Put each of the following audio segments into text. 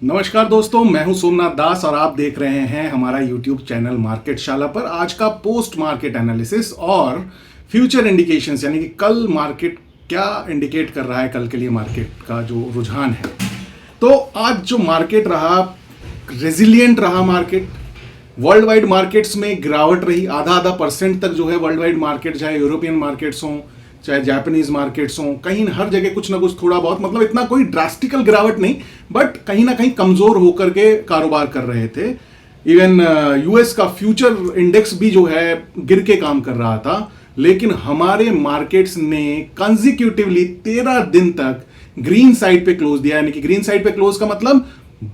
नमस्कार दोस्तों, मैं हूं सोमनाथ दास और आप देख रहे हैं हमारा यूट्यूब चैनल मार्केट शाला पर आज का पोस्ट मार्केट एनालिसिस और फ्यूचर इंडिकेशंस, यानी कि कल मार्केट क्या इंडिकेट कर रहा है, कल के लिए मार्केट का जो रुझान है। तो आज जो मार्केट रहा, रेजिलिएंट रहा मार्केट। वर्ल्ड वाइड मार्केट्स में गिरावट रही, आधा परसेंट तक जो है वर्ल्ड वाइड मार्केट, चाहे यूरोपियन मार्केट्स हों चाहे जापानीज मार्केट्स हों, कहीं हर जगह कुछ ना कुछ थोड़ा बहुत, मतलब इतना कोई ड्रास्टिकल गिरावट नहीं, बट कहीं ना कहीं कमजोर होकर के कारोबार कर रहे थे। इवन यूएस का फ्यूचर इंडेक्स भी जो है गिर के काम कर रहा था, लेकिन हमारे मार्केट्स ने कंजिक्यूटिवली 13 दिन तक ग्रीन साइड पे क्लोज दिया। यानी कि ग्रीन साइड पे क्लोज का मतलब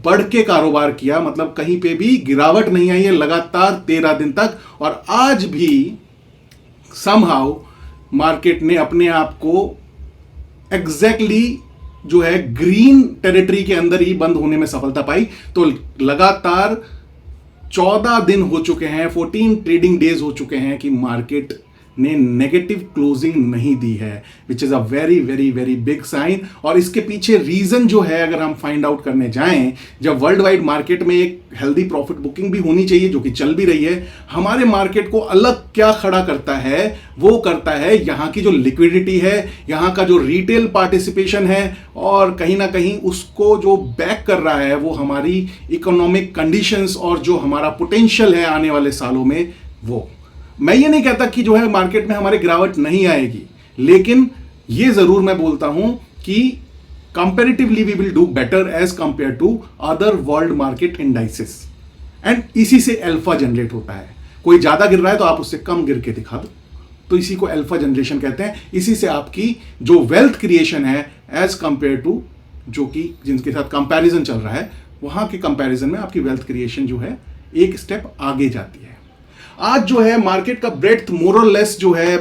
बढ़ के कारोबार किया, मतलब कहीं पे भी गिरावट नहीं आई है लगातार 13 दिन तक। और आज भी समहाउ मार्केट ने अपने आप को एग्जैक्टली जो है ग्रीन टेरिटरी के अंदर ही बंद होने में सफलता पाई। तो लगातार 14 दिन हो चुके हैं, 14 ट्रेडिंग डेज हो चुके हैं कि मार्केट ने नेगेटिव क्लोजिंग नहीं दी है, which is a very very very big sign. और इसके पीछे रीजन जो है, अगर हम फाइंड आउट करने जाएं, जब वर्ल्ड वाइड मार्केट में एक हेल्दी प्रॉफिट बुकिंग भी होनी चाहिए, जो कि चल भी रही है, हमारे मार्केट को अलग क्या खड़ा करता है, वो करता है यहां की जो लिक्विडिटी है, यहां का जो रिटेल पार्टिसिपेशन है, और कहीं ना कहीं उसको जो बैक कर रहा है वो हमारी इकोनॉमिक कंडीशंस और जो हमारा पोटेंशियल है आने वाले सालों में। वो मैं ये नहीं कहता कि जो है मार्केट में हमारे गिरावट नहीं आएगी, लेकिन ये जरूर मैं बोलता हूं कि comparatively we will do better as compare to other world market indices. And इसी से अल्फा जनरेट होता है। कोई ज्यादा गिर रहा है तो आप उससे कम गिर के दिखा दो, तो इसी को अल्फा जनरेशन कहते हैं। इसी से आपकी जो वेल्थ क्रिएशन है एज कंपेयर टू जो कि जिनके साथ कंपैरिजन चल रहा है, वहां के कंपैरिजन में आपकी वेल्थ क्रिएशन जो है एक स्टेप आगे जाती है। आज जो है मार्केट का ब्रेड्थ मोर और लेस जो है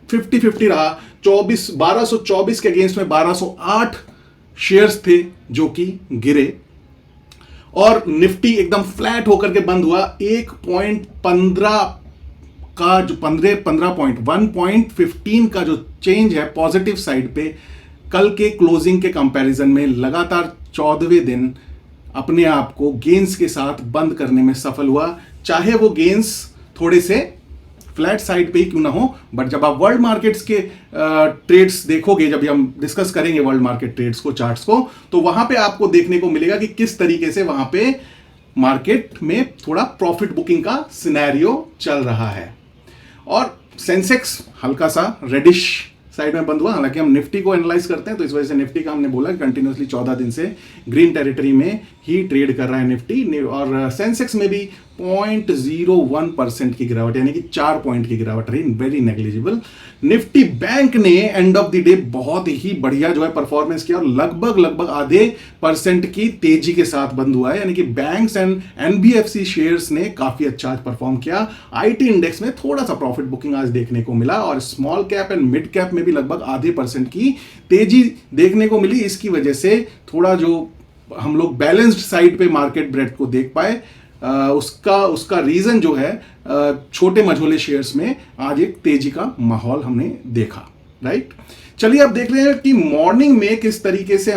50-50 रहा। 1224 के अगेंस्ट में 1208 शेयर्स थे जो कि गिरे, और निफ्टी एकदम फ्लैट होकर के बंद हुआ। 1.15 का जो 1.15 का जो चेंज है पॉजिटिव साइड पे, कल के क्लोजिंग के कंपैरिजन में लगातार 14वें दिन अपने आप को गेंस के साथ बंद करने में सफल हुआ। चाहे वो गेंस थोड़े से फ्लैट साइड पे ही क्यों ना हो, बट जब आप वर्ल्ड मार्केट्स के ट्रेड्स देखोगे, जब हम डिस्कस करेंगे वर्ल्ड मार्केट ट्रेड्स को, चार्ट्स को, तो वहां पे आपको देखने को मिलेगा कि किस तरीके से वहां पे मार्केट में थोड़ा प्रॉफिट बुकिंग का सिनेरियो चल रहा है। और सेंसेक्स हल्का सा रेडिश साइड में बंद हुआ। हालांकि हम निफ्टी को एनालाइज करते हैं, तो इस वजह से निफ्टी का हमने बोला कि कंटिन्यूसली 14 दिन से ग्रीन टेरिटरी में ही ट्रेड कर रहा है निफ्टी। और सेंसेक्स में भी 0.01% की गिरावट, यानी कि 4 पॉइंट की गिरावट रही, वेरी नेग्लिजिबल। निफ्टी बैंक ने एंड ऑफ द डे बहुत ही बढ़िया जो है परफॉर्मेंस किया और लगभग आधे % की तेजी के साथ बंद हुआ है। यानी कि बैंक्स एंड एनबीएफसी शेयर्स ने काफी अच्छा आज परफॉर्म किया। आईटी इंडेक्स में थोड़ा सा प्रॉफिट बुकिंग आज देखने को मिला, और small cap and mid cap में भी लगभग आधे % की तेजी देखने को मिली। इसकी वजह से थोड़ा जो हम लोग बैलेंस्ड साइड पे मार्केट ब्रेड को देख पाए, उसका रीजन जो है छोटे मझोले शेयर्स में आज एक तेजी का माहौल हमने देखा। राइट, चलिए अब देख रहे हैं कि मॉर्निंग में किस तरीके से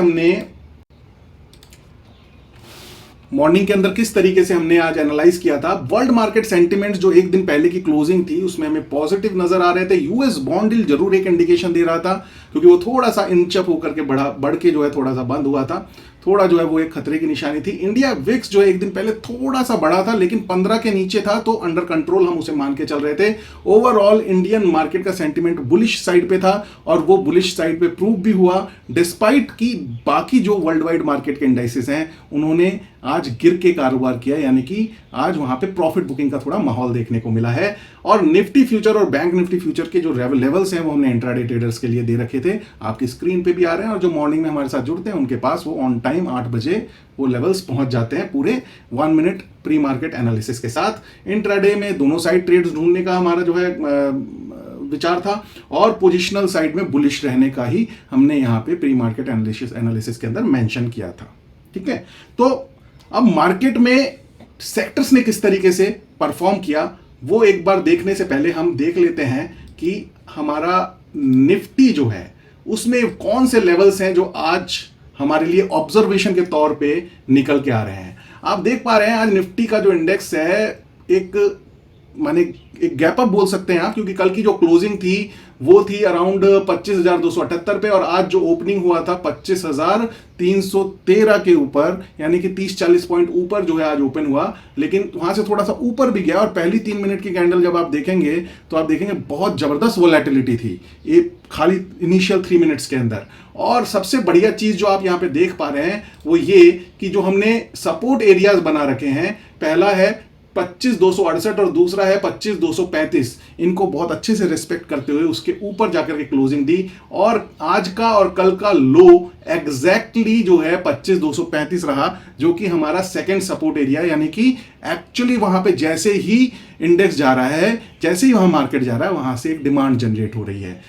हमने आज एनालाइज किया था। वर्ल्ड मार्केट सेंटिमेंट्स जो एक दिन पहले की क्लोजिंग थी उसमें हमें पॉजिटिव नजर आ रहे थे। यूएस बॉन्ड डील जरूर एक इंडिकेशन दे रहा था, क्योंकि वो थोड़ा सा इंचअप होकर के बढ़ के जो है थोड़ा सा बंद हुआ था, थोड़ा जो है वो एक खतरे की निशानी थी। इंडिया विक्स जो है एक दिन पहले थोड़ा सा बढ़ा था, लेकिन 15 के नीचे था, तो अंडर कंट्रोल हम उसे मान के चल रहे थे। ओवरऑल इंडियन मार्केट का सेंटिमेंट बुलिश साइड पे था, और वो बुलिश साइड पे प्रूव भी हुआ, डिस्पाइट कि बाकी जो वर्ल्ड वाइड मार्केट के इंडाइसेस हैं उन्होंने आज गिर के कारोबार किया। यानी कि आज वहां पे प्रॉफिट बुकिंग का थोड़ा माहौल देखने को मिला है। और निफ्टी फ्यूचर और बैंक निफ्टी फ्यूचर के जो लेवल्स हैं वो हमने इंट्राडे ट्रेडर्स के लिए दे रखे थे, आपकी स्क्रीन पे भी आ रहे हैं, और जो मॉर्निंग में हमारे साथ जुड़ते हैं उनके पास वो ऑन टाइम 8 बजे वो लेवल्स पहुंच जाते हैं पूरे 1 मिनट प्री मार्केट एनालिसिस के साथ। इंट्राडे में दोनों साइड ट्रेड्स ढूंढने का हमारा जो है विचार था, और पोजिशनल साइड में बुलिश रहने का ही हमने यहाँ पे प्री मार्केट एनालिसिस के अंदर मेंशन किया था। ठीक है, तो अब मार्केट में सेक्टर्स ने किस तरीके से परफॉर्म किया वो एक बार देखने से पहले हम देख लेते हैं कि हमारा निफ्टी जो है उसमें कौन से लेवल्स हैं जो आज हमारे लिए ऑब्जर्वेशन के तौर पे निकल के आ रहे हैं। आप देख पा रहे हैं आज निफ्टी का जो इंडेक्स है एक माने एक गैप अप बोल सकते हैं आप, क्योंकि कल की जो क्लोजिंग थी वो थी अराउंड 25,278 पे और आज जो ओपनिंग हुआ था 25,313 के ऊपर, यानी कि 30-40 पॉइंट ऊपर जो है आज ओपन हुआ, लेकिन वहां से थोड़ा सा ऊपर भी गया और पहली 3 मिनट की कैंडल जब आप देखेंगे तो आप देखेंगे बहुत जबरदस्त वोलेटिलिटी थी ये खाली इनिशियल 3 मिनट्स के अंदर। और सबसे बढ़िया चीज जो आप यहां पे देख पा रहे हैं वो ये कि जो हमने सपोर्ट एरियाज बना रखे हैं, पहला है 25,268 और दूसरा है 25,235, इनको बहुत अच्छे से रिस्पेक्ट करते हुए उसके ऊपर जाकर के क्लोजिंग दी और आज का और कल का लो एग्जैक्टली जो है 25,235 रहा, जो कि हमारा सेकंड सपोर्ट एरिया, यानी कि एक्चुअली वहां पे जैसे ही इंडेक्स जा रहा है, जैसे ही वहां मार्केट जा रहा है, वहां से एक डिमांड जनरेट हो रही है।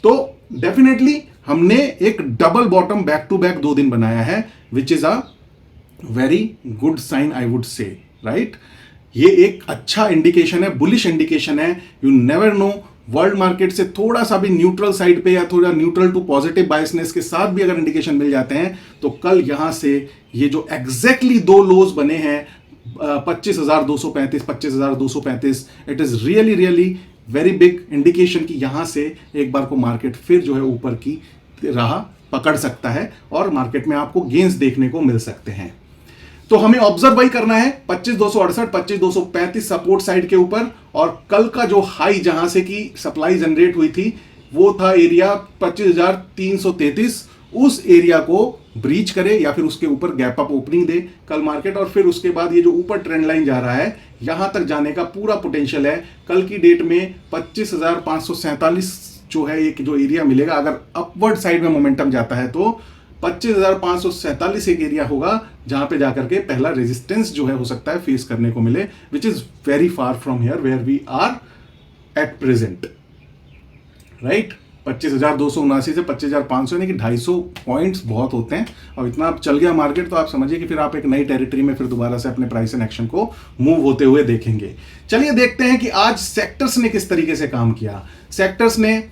तो डेफिनेटली हमने एक double bottom back to back 2 दिन बनाया है, which is a very good sign I would say, right. ये एक अच्छा इंडिकेशन है, बुलिश इंडिकेशन है। You never know, world market से थोड़ा सा भी न्यूट्रल साइड पे या थोड़ा न्यूट्रल टू पॉजिटिव बायसनेस के साथ भी अगर इंडिकेशन मिल जाते हैं तो कल यहां से ये जो एग्जैक्टली 2 लोज बने हैं 25,235, 25,235, it is really really very big indication कि यहां से एक बार को मार्केट फिर जो है ऊपर की राह पकड़ सकता है और मार्केट में आपको गेंस देखने को मिल सकते हैं। तो हमें ऑब्जर्व वही करना है 25,268, 25,235 सपोर्ट साइड के ऊपर, और कल का जो हाई जहां से की सप्लाई जनरेट हुई थी वो था एरिया 25,333, उस एरिया को ब्रीच करे या फिर उसके ऊपर गैप अप ओपनिंग दे कल मार्केट, और फिर उसके बाद ये जो ऊपर ट्रेंड लाइन जा रहा है यहां तक जाने का पूरा पोटेंशियल है। कल की डेट में 25,547 जो है एक जो एरिया मिलेगा, अगर अपवर्ड साइड में मोमेंटम जाता है तो 25,547 एक एरिया होगा जहां पे जाकर के पहला रेजिस्टेंस जो है हो सकता है फेस करने को मिले, which is very far from here where we are at present, right. 25,279 से 25,500 यानी कि 250 पॉइंट्स बहुत होते हैं, और इतना आप चल गया मार्केट तो आप समझिए कि फिर आप एक नई टेरिटरी में फिर दोबारा से अपने प्राइस एंड एक्शन को मूव होते हुए देखेंगे। चलिए देखते हैं कि आज सेक्टर्स ने किस तरीके से काम किया। सेक्टर्स ने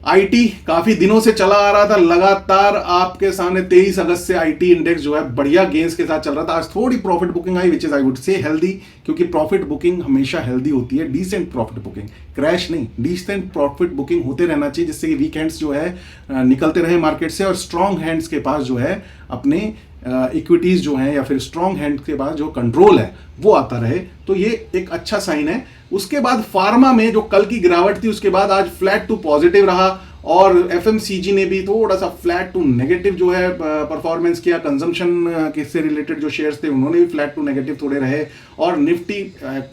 आईटी काफी दिनों से चला आ रहा था लगातार आपके सामने, 23 अगस्त से आईटी इंडेक्स जो है बढ़िया गेंस के साथ चल रहा था। आज थोड़ी profit booking I, which is I would से हेल्दी, क्योंकि प्रॉफिट बुकिंग हमेशा हेल्दी होती है, डिसेंट प्रॉफिट बुकिंग, क्रैश नहीं, डिसेंट प्रॉफिट बुकिंग होते रहना चाहिए, जिससे कि वीक हैंड्स जो है निकलते रहे मार्केट से और स्ट्रॉन्ग हैंड्स के पास जो है अपने इक्विटीज जो है या फिर स्ट्रॉन्ग हैंड के पास जो कंट्रोल है वो आता रहे, तो ये एक अच्छा साइन है। उसके बाद फार्मा में जो कल की गिरावट थी उसके बाद आज फ्लैट टू पॉजिटिव रहा, और एफएमसीजी ने भी थोड़ा सा फ्लैट टू नेगेटिव जो है परफॉर्मेंस किया। कंजम्पशन से रिलेटेड जो शेयर्स थे उन्होंने भी फ्लैट टू नेगेटिव थोड़े रहे, और निफ्टी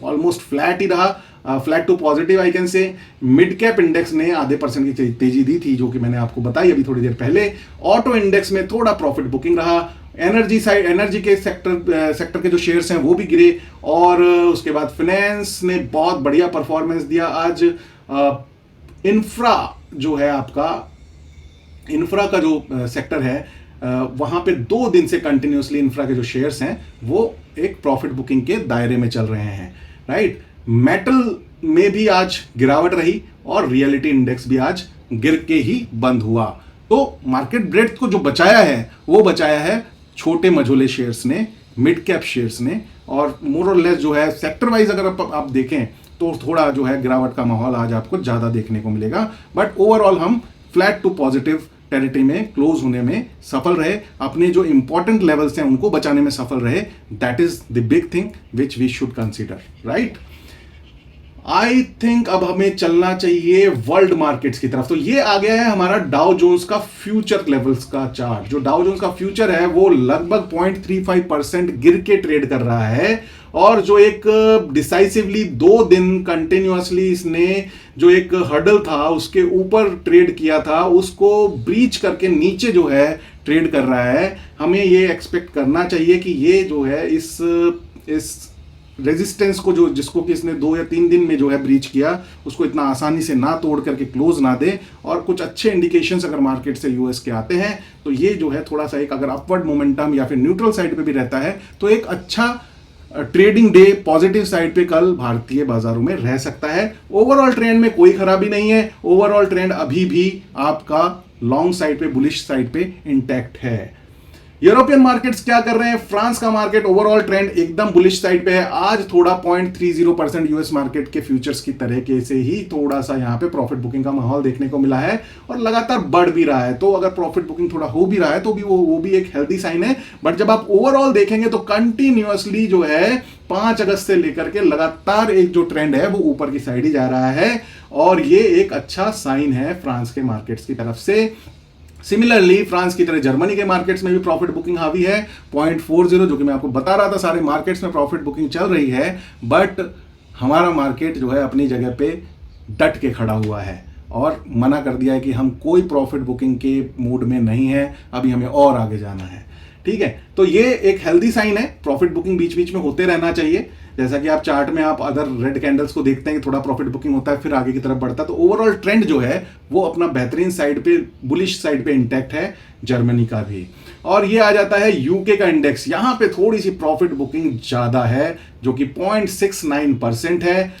ऑलमोस्ट फ्लैट ही रहा, flat to positive I can say. Mid cap index ने आधे % की तेजी दी थी, जो कि मैंने आपको बताई अभी थोड़ी देर पहले। ऑटो इंडेक्स में थोड़ा प्रॉफिट बुकिंग रहा। एनर्जी साइड, एनर्जी के सेक्टर के जो शेयर्स हैं वो भी गिरे, और उसके बाद फाइनेंस ने बहुत बढ़िया परफॉर्मेंस दिया आज। इंफ्रा जो है आपका, इंफ्रा का जो सेक्टर है वहां पे 2 दिन से कंटिन्यूसली इंफ्रा के जो शेयर्स हैं वो एक प्रॉफिट बुकिंग के दायरे में चल रहे हैं, राइट। मेटल में भी आज गिरावट रही और रियलिटी इंडेक्स भी आज गिर के ही बंद हुआ। तो मार्केट ब्रेड्थ को जो बचाया है वो बचाया है छोटे मझोले शेयर्स ने, मिड कैप शेयर्स ने, और मोर और लेस जो है सेक्टर वाइज अगर आप देखें तो थोड़ा जो है गिरावट का माहौल आज आपको ज्यादा देखने को मिलेगा। बट ओवरऑल हम फ्लैट टू पॉजिटिव टेरिटरी में क्लोज होने में सफल रहे, अपने जो इंपॉर्टेंट लेवल्स हैं उनको बचाने में सफल रहे। That is the big thing which we should consider, right. I think अब हमें चलना चाहिए वर्ल्ड मार्केट्स की तरफ। तो ये आ गया है हमारा डाउ जोन्स का फ्यूचर लेवल्स का चार्ट। जो डाउ जोन्स का फ्यूचर है वो लगभग 0.35% गिर के ट्रेड कर रहा है, और जो एक डिसाइसिवली 2 दिन कंटिन्यूअसली इसने जो एक हर्डल था उसके ऊपर ट्रेड किया था उसको ब्रीच करके नीचे जो है ट्रेड कर रहा है। हमें ये एक्सपेक्ट करना चाहिए कि ये जो है इस रेजिस्टेंस को जो जिसको कि इसने 2 या 3 दिन में जो है ब्रीच किया उसको इतना आसानी से ना तोड़ करके क्लोज ना दे, और कुछ अच्छे इंडिकेशंस अगर मार्केट से यूएस के आते हैं तो ये जो है थोड़ा सा एक अगर अपवर्ड मोमेंटम या फिर न्यूट्रल साइड पे भी रहता है तो एक अच्छा ट्रेडिंग डे पॉजिटिव साइड पे कल भारतीय बाजारों में रह सकता है। ओवरऑल ट्रेंड में कोई खराबी नहीं है, ओवरऑल ट्रेंड अभी भी आपका लॉन्ग साइड पे, बुलिश साइड पे इंटैक्ट है। यूरोपियन मार्केट्स क्या कर रहे हैं? फ्रांस का मार्केट ओवरऑल ट्रेंड एकदम बुलिश साइड पे है। आज थोड़ा 0.30% यूएस मार्केट के फ्यूचर्स की तरीके से ही थोड़ा सा यहां पे प्रॉफिट बुकिंग का माहौल देखने को मिला है और लगातार बढ़ भी रहा है। तो अगर प्रॉफिट बुकिंग थोड़ा हो भी रहा है तो भी वो भी एक हेल्दी साइन है। बट जब आप ओवरऑल देखेंगे तो कंटिन्यूअसली जो है 5 अगस्त से लेकर के लगातार एक जो ट्रेंड है वो ऊपर की साइड ही जा रहा है और ये एक अच्छा साइन है फ्रांस के मार्केट्स की तरफ से। सिमिलरली फ्रांस की तरह जर्मनी के मार्केट्स में भी प्रॉफिट बुकिंग हावी है 0.40, जो कि मैं आपको बता रहा था सारे मार्केट्स में प्रॉफिट बुकिंग चल रही है। बट हमारा मार्केट जो है अपनी जगह पे डट के खड़ा हुआ है और मना कर दिया है कि हम कोई प्रॉफिट बुकिंग के मूड में नहीं है, अभी हमें और आगे जाना है। ठीक है, तो ये एक हेल्दी साइन है। प्रॉफिट बुकिंग बीच बीच में होते रहना चाहिए। जैसा कि आप चार्ट में आप अदर रेड कैंडल्स को देखते हैं कि थोड़ा प्रॉफिट बुकिंग होता है फिर आगे की तरफ बढ़ता है। तो ओवरऑल ट्रेंड जो है वो अपना बेहतरीन साइड पे, बुलिश साइड पे इंटैक्ट है, जर्मनी का भी। और ये आ जाता है यूके का इंडेक्स। यहां पे थोड़ी सी प्रॉफिट बुकिंग ज्यादा है जो कि 0.69% है।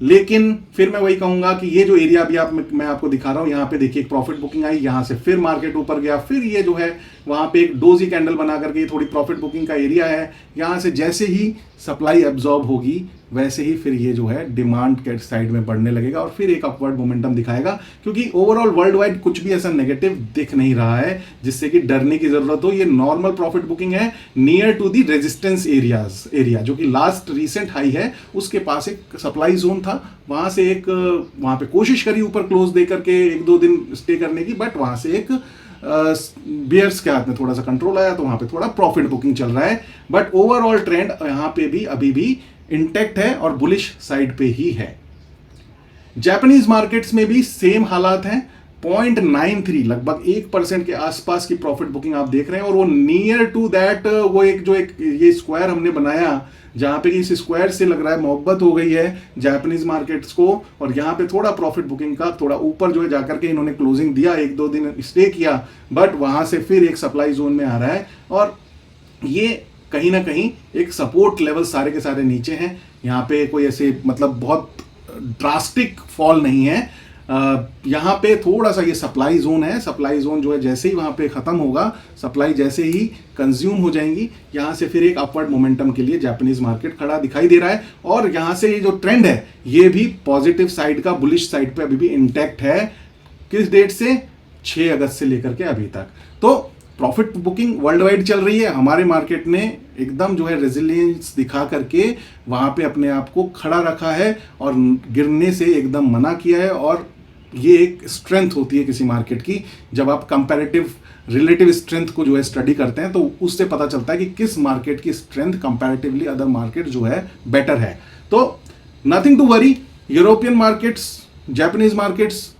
लेकिन फिर मैं वही कहूंगा कि ये जो एरिया अभी मैं आपको दिखा रहा हूं, यहां पे देखिए प्रॉफिट बुकिंग आई, यहां से फिर मार्केट ऊपर गया, फिर ये जो है वहां पे एक डोजी कैंडल बना करके थोड़ी प्रॉफिट बुकिंग का एरिया है। यहां से जैसे ही सप्लाई एब्जॉर्ब होगी वैसे ही फिर ये जो है डिमांड के साइड में बढ़ने लगेगा और फिर एक अपवर्ड मोमेंटम दिखाएगा, क्योंकि ओवरऑल वर्ल्ड वाइड कुछ भी ऐसा नेगेटिव दिख नहीं रहा है जिससे कि डरने की जरूरत हो। ये नॉर्मल प्रॉफिट बुकिंग है near to the resistance area जो कि लास्ट रीसेंट हाई है उसके पास एक सप्लाई जोन था, वहां से एक वहां पे कोशिश करी ऊपर क्लोज दे करके 1-2 दिन स्टे करने की, बट वहां से एक बियर्स के हाथ में थोड़ा सा कंट्रोल आया तो वहां पे थोड़ा प्रॉफिट बुकिंग चल रहा है। बट ओवरऑल ट्रेंड यहां पे भी अभी भी इंटैक्ट है और बुलिश साइड पे ही है। जापानीज मार्केट्स में भी सेम हालात हैं। 0.93 लगभग 1% के आसपास की प्रॉफिट बुकिंग आप देख रहे हैं और वो नियर टू दैट वो एक ये स्क्वायर हमने बनाया जहां पे इस स्क्वायर से लग रहा है मोहब्बत हो गई है जापानीज मार्केट्स को, और यहां पे थोड़ा प्रॉफिट बुकिंग का थोड़ा ऊपर जो है जाकर के इन्होंने क्लोजिंग दिया, 1-2 दिन स्टे किया, बट वहां से फिर एक सप्लाई जोन में आ रहा है और ये कहीं ना कहीं एक सपोर्ट लेवल सारे के सारे नीचे हैं। यहाँ पे कोई ऐसे मतलब बहुत ड्रास्टिक फॉल नहीं है। यहाँ पे थोड़ा सा ये सप्लाई जोन है। सप्लाई जोन जो है जैसे ही वहाँ पे ख़त्म होगा, सप्लाई जैसे ही कंज्यूम हो जाएंगी, यहाँ से फिर एक अपवर्ड मोमेंटम के लिए जापानीज मार्केट खड़ा दिखाई दे रहा है। और यहाँ से ये जो ट्रेंड है ये भी पॉजिटिव साइड का, बुलिश साइड पे अभी भी इंटैक्ट है। किस डेट से? 6 अगस्त से लेकर के अभी तक। तो प्रॉफिट बुकिंग वर्ल्ड वाइड चल रही है। हमारे मार्केट ने एकदम जो है रेजिलियंस दिखा करके वहाँ पे अपने आप को खड़ा रखा है और गिरने से एकदम मना किया है। और ये एक स्ट्रेंथ होती है किसी मार्केट की, जब आप कंपैरेटिव रिलेटिव स्ट्रेंथ को जो है स्टडी करते हैं तो उससे पता चलता है कि किस मार्केट की स्ट्रेंथ कंपैरेटिवली अदर मार्केट जो है बेटर है। तो nothing to worry, European markets, Japanese markets,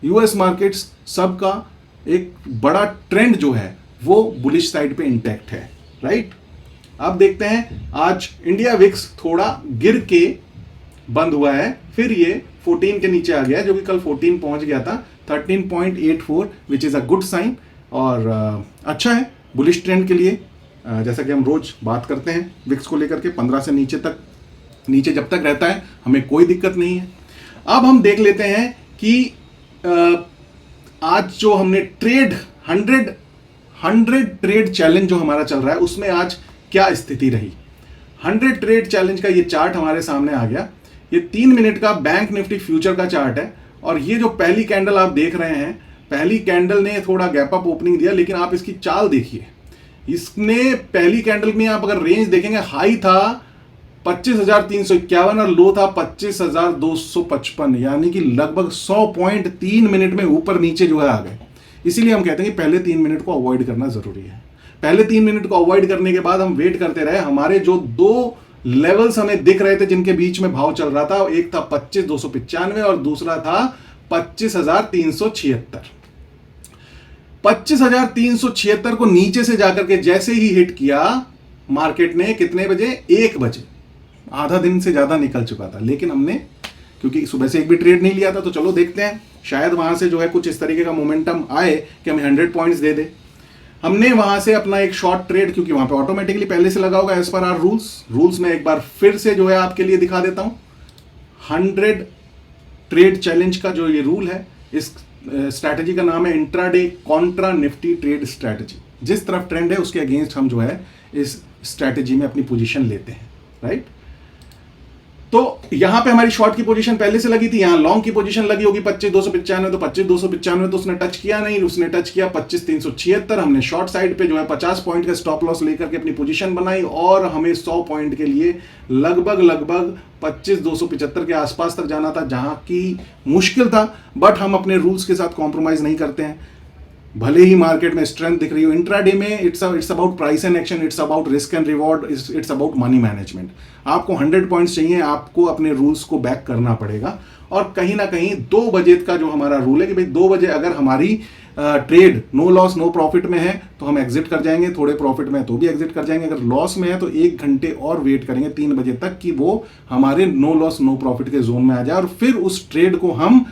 US markets, सबका एक बड़ा ट्रेंड जो है वो बुलिश साइड पे इंटैक्ट है, राइट। अब देखते हैं, आज इंडिया विक्स थोड़ा गिर के बंद हुआ है, फिर ये 14 के नीचे आ गया है, जो कि कल 14 पहुंच गया था, 13.84 which is a good sign और अच्छा है बुलिश ट्रेंड के लिए। जैसा कि हम रोज बात करते हैं विक्स को लेकर के, 15 से नीचे जब तक रहता है हमें कोई दिक्कत नहीं है। अब हम देख लेते हैं कि आज जो हमने ट्रेड 100 ट्रेड चैलेंज जो हमारा चल रहा है उसमें आज क्या स्थिति रही। 100 ट्रेड चैलेंज का ये चार्ट हमारे सामने आ गया। ये 3 मिनट का बैंक निफ्टी फ्यूचर का चार्ट है और ये जो पहली कैंडल आप देख रहे हैं, पहली कैंडल ने थोड़ा गैप अप ओपनिंग दिया, लेकिन आप इसकी चाल देखिए। इसने पहली कैंडल में आप अगर रेंज देखेंगे, हाई था 25,351 और लो था 25,255, यानी कि लगभग 100.3 मिनट में ऊपर नीचे जो है आ गए। इसीलिए हम कहते हैं कि पहले 3 मिनट को अवॉइड करना जरूरी है। पहले 3 मिनट को अवॉइड करने के बाद हम वेट करते रहे। हमारे जो 2 लेवल्स हमें दिख रहे थे जिनके बीच में भाव चल रहा था, एक था 25,295 और दूसरा था 25,376। 25,376 को नीचे से जाकर के जैसे ही हिट किया मार्केट ने, कितने बजे? 1 बजे, आधा दिन से ज्यादा निकल चुका था, लेकिन हमने क्योंकि सुबह से एक भी ट्रेड नहीं लिया था, तो चलो देखते हैं शायद वहां से जो है कुछ इस तरीके का मोमेंटम आए कि हमें 100 पॉइंट्स दे दे। हमने वहां से अपना एक शॉर्ट ट्रेड, क्योंकि वहां पे ऑटोमेटिकली पहले से लगा होगा एज पर आर रूल्स में एक बार फिर से जो है आपके लिए दिखा देता हूं। 100 ट्रेड चैलेंज का जो ये रूल है, इस स्ट्रैटेजी का नाम है intraday Contra Nifty trade strategy. जिस तरफ ट्रेंड है उसके अगेंस्ट हम जो है इस स्ट्रैटेजी में अपनी पोजीशन लेते हैं, राइट। तो यहां पे हमारी शॉर्ट की पोजीशन पहले से लगी थी, यहां लॉन्ग की पोजीशन लगी होगी 25,295, तो 25,295 तो उसने टच किया नहीं, उसने टच किया 25,376। हमने शॉर्ट साइड पे जो है 50 पॉइंट का स्टॉप लॉस लेकर के अपनी पोजीशन बनाई और हमें 100 पॉइंट के लिए लगभग 25,275 के आसपास तक जाना था, जहां की मुश्किल था, बट हम अपने रूल्स के साथ कॉम्प्रोमाइज नहीं करते हैं। भले ही मार्केट में स्ट्रेंथ दिख रही हो, इंट्राडे में it's about price and action, it's about risk and reward, it's about money management. आपको 100 पॉइंट्स चाहिए, आपको अपने रूल्स को बैक करना पड़ेगा। और कहीं ना कहीं 2 बजे का जो हमारा रूल है कि भाई 2 बजे अगर हमारी trade no loss no profit में है तो हम एग्जिट कर जाएंगे, थोड़े प्रॉफिट में तो भी एग्जिट कर जाएंगे, अगर लॉस में है तो 1 घंटे और वेट करेंगे 3 बजे तक कि वो हमारे नो लॉस नो प्रॉफिट के जोन में आ जाए, और फिर उस ट्रेड को हम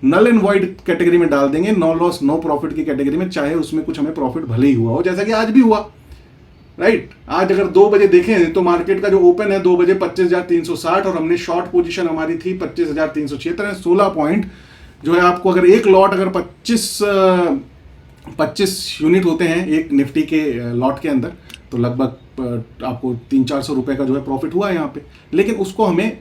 नल एंड वॉइड कैटेगरी में डाल देंगे, नो लॉस नो प्रॉफिट की कैटेगरी में, चाहे उसमें कुछ हमें प्रॉफिट भले ही हुआ हो, जैसा कि आज भी हुआ, राइट। आज अगर 2 बजे देखें तो मार्केट का जो ओपन है 2 बजे 25,360 और हमने शॉर्ट पोजीशन हमारी थी 25,376, 16 पॉइंट जो है आपको, अगर एक लॉट अगर 25 यूनिट होते हैं एक निफ्टी के लॉट के अंदर, तो लगभग आपको 300-400 रुपए का जो है प्रॉफिट हुआ है यहाँ पे। लेकिन उसको हमें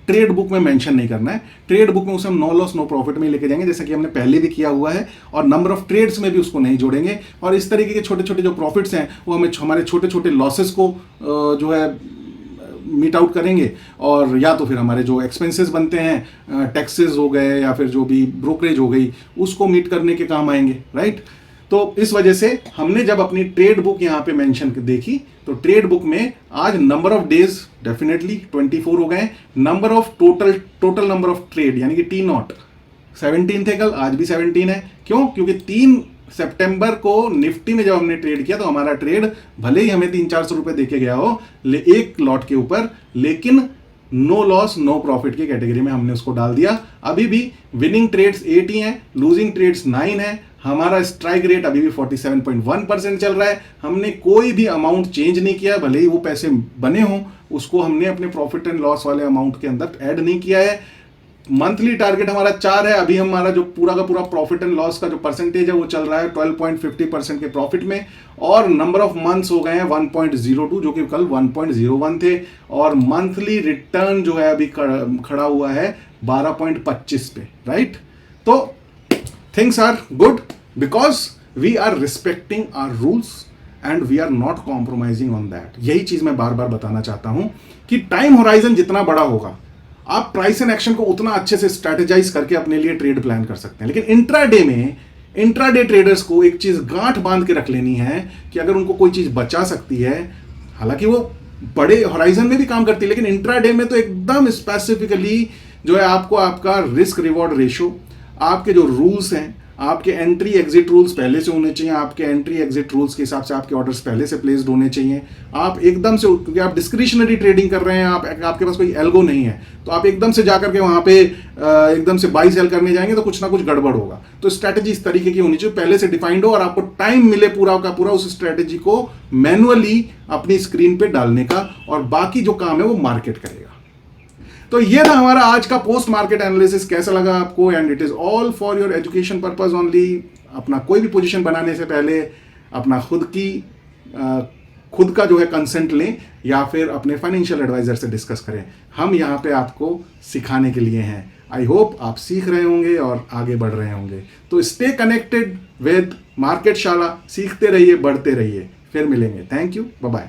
ट्रेड बुक में मेंशन नहीं करना है, ट्रेड बुक में उसे हम नो लॉस नो प्रॉफिट में लेके जाएंगे, जैसा कि हमने पहले भी किया हुआ है, और नंबर ऑफ ट्रेड्स में भी उसको नहीं जोड़ेंगे। और इस तरीके के छोटे छोटे जो प्रॉफिट्स हैं वो हमें हमारे छोटे छोटे लॉसेस को जो है मीट आउट करेंगे, और या तो फिर हमारे जो एक्सपेंसेस बनते हैं, टैक्सेस हो गए या फिर जो भी ब्रोकरेज हो गई, उसको मीट करने के काम आएंगे, राइट। तो इस वजह से हमने जब अपनी ट्रेड बुक यहाँ पे मेंशन देखी तो ट्रेड बुक में आज नंबर ऑफ डेज डेफिनेटली 24 हो गए, number of total number of trade यानी कि टी नॉट 17 थे कल, आज भी 17 है। क्यों? क्योंकि 3 सितंबर को निफ्टी में जब हमने ट्रेड किया तो हमारा ट्रेड भले ही हमें 300-400 रुपए देके गया हो एक लॉट के ऊपर, लेकिन नो लॉस नो प्रॉफिट की कैटेगरी में हमने उसको डाल दिया। अभी भी विनिंग ट्रेड्स 80 हैं, लूजिंग ट्रेड्स 9 है, हमारा स्ट्राइक रेट अभी भी 47.1% चल रहा है। हमने कोई भी अमाउंट चेंज नहीं किया, भले ही वो पैसे बने हों, उसको हमने अपने प्रॉफिट एंड लॉस वाले अमाउंट के अंदर ऐड नहीं किया है। मंथली टारगेट हमारा 4 है, अभी हमारा जो पूरा का पूरा प्रॉफिट एंड लॉस का जो परसेंटेज है वो चल रहा है 12.50% के प्रॉफिट में, और नंबर ऑफ मंथ्स हो गए हैं 1.02 जो कि कल 1.01 थे, और मंथली रिटर्न जो है अभी खड़ा हुआ है 12.25 पे, राइट। तो things are good because we are respecting our rules and we are not compromising on that. यही चीज मैं बार बार बताना चाहता हूं कि टाइम होराइजन जितना बड़ा होगा, आप प्राइस एंड एक्शन को उतना अच्छे से स्ट्रैटेजाइज करके अपने लिए ट्रेड प्लान कर सकते हैं। लेकिन इंट्राडे में इंट्राडे ट्रेडर्स को एक चीज गांठ बांध के रख लेनी है कि अगर उनको कोई चीज बचा सकती है, हालांकि वो बड़े होराइजन में भी काम करती है, लेकिन इंट्राडे में तो एकदम स्पेसिफिकली जो है आपको आपका रिस्क रिवॉर्ड रेशो, आपके जो रूल्स हैं, आपके एंट्री एग्जिट रूल्स पहले से होने चाहिए, आपके एंट्री एग्जिट रूल्स के हिसाब से आपके ऑर्डर्स पहले से प्लेस्ड होने चाहिए। आप एकदम से, क्योंकि आप डिस्क्रिशनरी ट्रेडिंग कर रहे हैं, आपके पास कोई एल्गो नहीं है, तो आप एकदम से जाकर के वहां पे एकदम से बाई सेल करने जाएंगे तो कुछ ना कुछ गड़बड़ होगा। तो स्ट्रैटेजी इस तरीके की होनी चाहिए, पहले से डिफाइंड हो और आपको टाइम मिले पूरा का पूरा उस स्ट्रैटेजी को मैनुअली अपनी स्क्रीन पे डालने का, और बाकी जो काम है वो मार्केट करेगा। तो ये था हमारा आज का पोस्ट मार्केट एनालिसिस। कैसा लगा आपको? And it is all for your education purpose only. अपना कोई भी पोजीशन बनाने से पहले अपना खुद का जो है कंसेंट लें, या फिर अपने फाइनेंशियल एडवाइजर से डिस्कस करें। हम यहाँ पे आपको सिखाने के लिए हैं। आई होप आप सीख रहे होंगे और आगे बढ़ रहे होंगे। तो स्टे कनेक्टेड विद मार्केट शाला, सीखते रहिए, बढ़ते रहिए। फिर मिलेंगे। Thank you, bye bye.